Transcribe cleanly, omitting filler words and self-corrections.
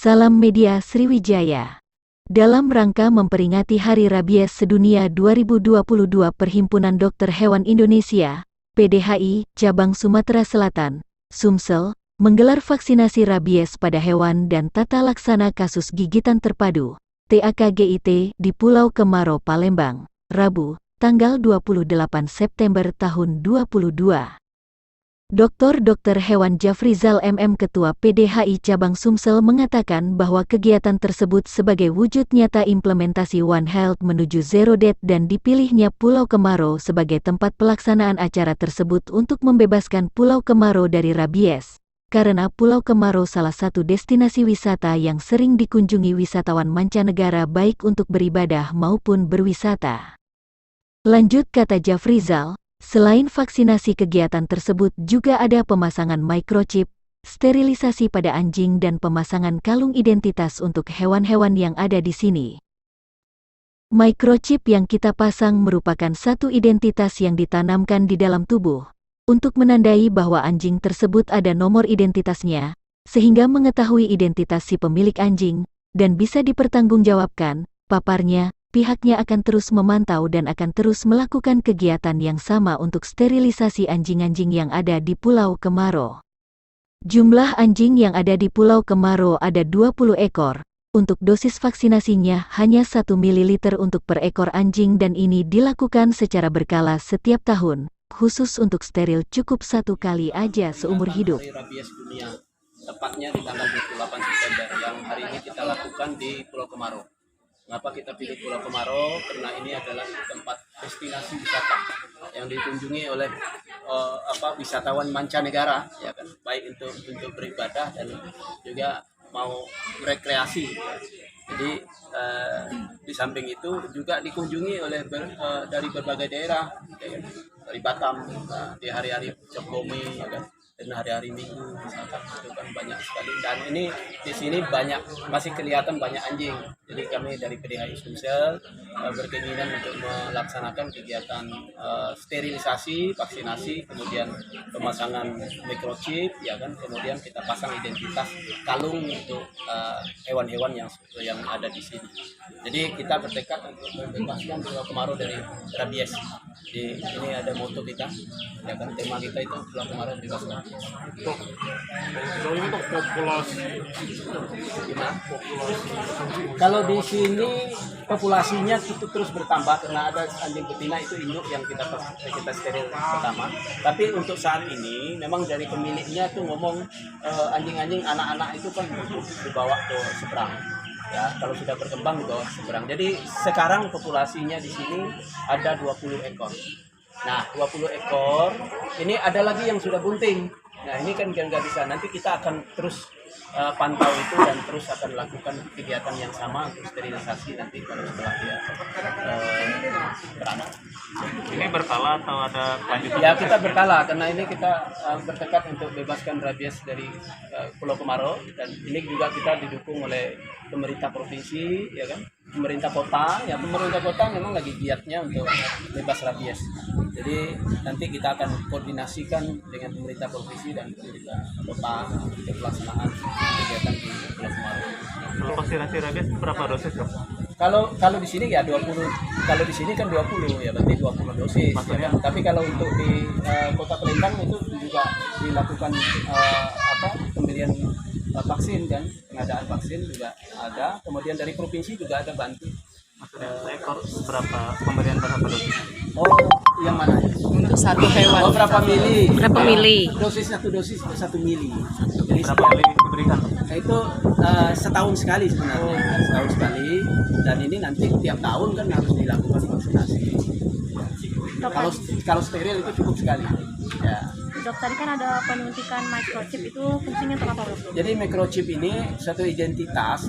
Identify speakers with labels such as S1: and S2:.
S1: Salam Media Sriwijaya. Dalam rangka memperingati Hari Rabies Sedunia 2022, Perhimpunan Dokter Hewan Indonesia, PDHI, Cabang Sumatera Selatan, Sumsel, menggelar vaksinasi rabies pada hewan dan tata laksana kasus gigitan terpadu, TAKGIT, di Pulau Kemaro, Palembang, Rabu, tanggal 28 September tahun 2022. Dr. Hewan Jafrizal MM, Ketua PDHI Cabang Sumsel, mengatakan bahwa kegiatan tersebut sebagai wujud nyata implementasi One Health menuju Zero Death dan dipilihnya Pulau Kemaro sebagai tempat pelaksanaan acara tersebut untuk membebaskan Pulau Kemaro dari rabies. Karena Pulau Kemaro salah satu destinasi wisata yang sering dikunjungi wisatawan mancanegara baik untuk beribadah maupun berwisata. Lanjut kata Jafrizal, selain vaksinasi, kegiatan tersebut juga ada pemasangan microchip, sterilisasi pada anjing dan pemasangan kalung identitas untuk hewan-hewan yang ada di sini. Microchip yang kita pasang merupakan satu identitas yang ditanamkan di dalam tubuh, untuk menandai bahwa anjing tersebut ada nomor identitasnya, sehingga mengetahui identitas si pemilik anjing, dan bisa dipertanggungjawabkan, paparnya. Pihaknya akan terus memantau dan akan terus melakukan kegiatan yang sama untuk sterilisasi anjing-anjing yang ada di Pulau Kemaro. Jumlah anjing yang ada di Pulau Kemaro ada 20 ekor. Untuk dosis vaksinasinya hanya 1 ml untuk per ekor anjing dan ini dilakukan secara berkala setiap tahun. Khusus untuk steril cukup 1 kali aja seumur hidup.
S2: Hari Rabies Dunia, tepatnya di tanggal 28 September yang hari ini kita lakukan di Pulau Kemaro. Mengapa kita pilih Pulau Kemaro? Karena ini adalah tempat destinasi wisata yang dikunjungi oleh wisatawan mancanegara, ya kan, baik untuk beribadah dan juga mau rekreasi. Jadi di samping itu juga dikunjungi oleh dari berbagai daerah, ya kan, dari Batam, di hari-hari Cap Gome, ya kan, dan hari-hari Minggu misalkan itu kan banyak sekali, dan ini di sini masih kelihatan banyak anjing. Jadi kami dari PDHI Sumsel berkeinginan untuk melaksanakan kegiatan sterilisasi, vaksinasi, kemudian pemasangan microchip, ya kan, kemudian kita pasang identitas kalung untuk hewan-hewan yang ada di sini. Jadi kita bertekad untuk membebaskan Pulau Kemaro dari rabies. Jadi ini ada moto kita, ya kan, tema kita itu Pulau Kemaro bebaskan.
S3: Untuk populasi,
S2: Gimana? Kalau di sini populasinya itu terus bertambah karena ada anjing betina itu induk yang kita steril pertama. Tapi untuk saat ini memang dari pemiliknya tuh ngomong anjing-anjing anak-anak itu kan dibawa ke seberang. Ya, kalau sudah berkembang dibawa ke seberang. Jadi sekarang populasinya di sini ada 20 ekor. Nah, 20 ekor ini ada lagi yang sudah bunting. Nah, ini kan nggak bisa. Nanti kita akan terus pantau itu dan terus akan lakukan kegiatan yang sama untuk sterilisasi nanti kalau setelah dia beranak.
S3: ini berkala atau ada lanjutan?
S2: Ya, kita berkala karena ini kita bertekad untuk bebaskan rabies dari Pulau Kemaro, dan ini juga kita didukung oleh pemerintah provinsi, ya kan, pemerintah kota. Ya, pemerintah kota memang lagi giatnya untuk bebas rabies. Jadi nanti kita akan koordinasikan dengan pemerintah provinsi dan pemerintah kota untuk pelaksanaan kegiatan di Pulau Kemaro.
S3: Kalau vaksinasi rabies berapa dosis?
S2: Kalau di sini ya 20, kalau di sini kan 20 ya, berarti 20 dosis. Ya kan? Tapi kalau untuk di Kota Palembang itu juga dilakukan pembelian vaksin, kan, pengadaan vaksin juga ada. Kemudian dari provinsi juga ada bantu.
S3: Maksudnya seekor berapa pemberian berapa dosis?
S2: Oh, yang mana?
S4: Untuk satu hewan.
S2: Oh, berapa mili?
S4: Berapa mili?
S2: Dosis, satu dosis 1 mili. Jadi
S3: Berapa kali diberikan?
S2: itu setahun sekali sebenarnya, setahun sekali, dan ini nanti tiap tahun kan harus dilakukan vaksinasi. Kalau steril itu cukup sekali. Ya.
S5: Dok, tadi kan ada penyuntikan microchip, itu fungsinya untuk apa, Dok?
S2: Jadi microchip ini satu identitas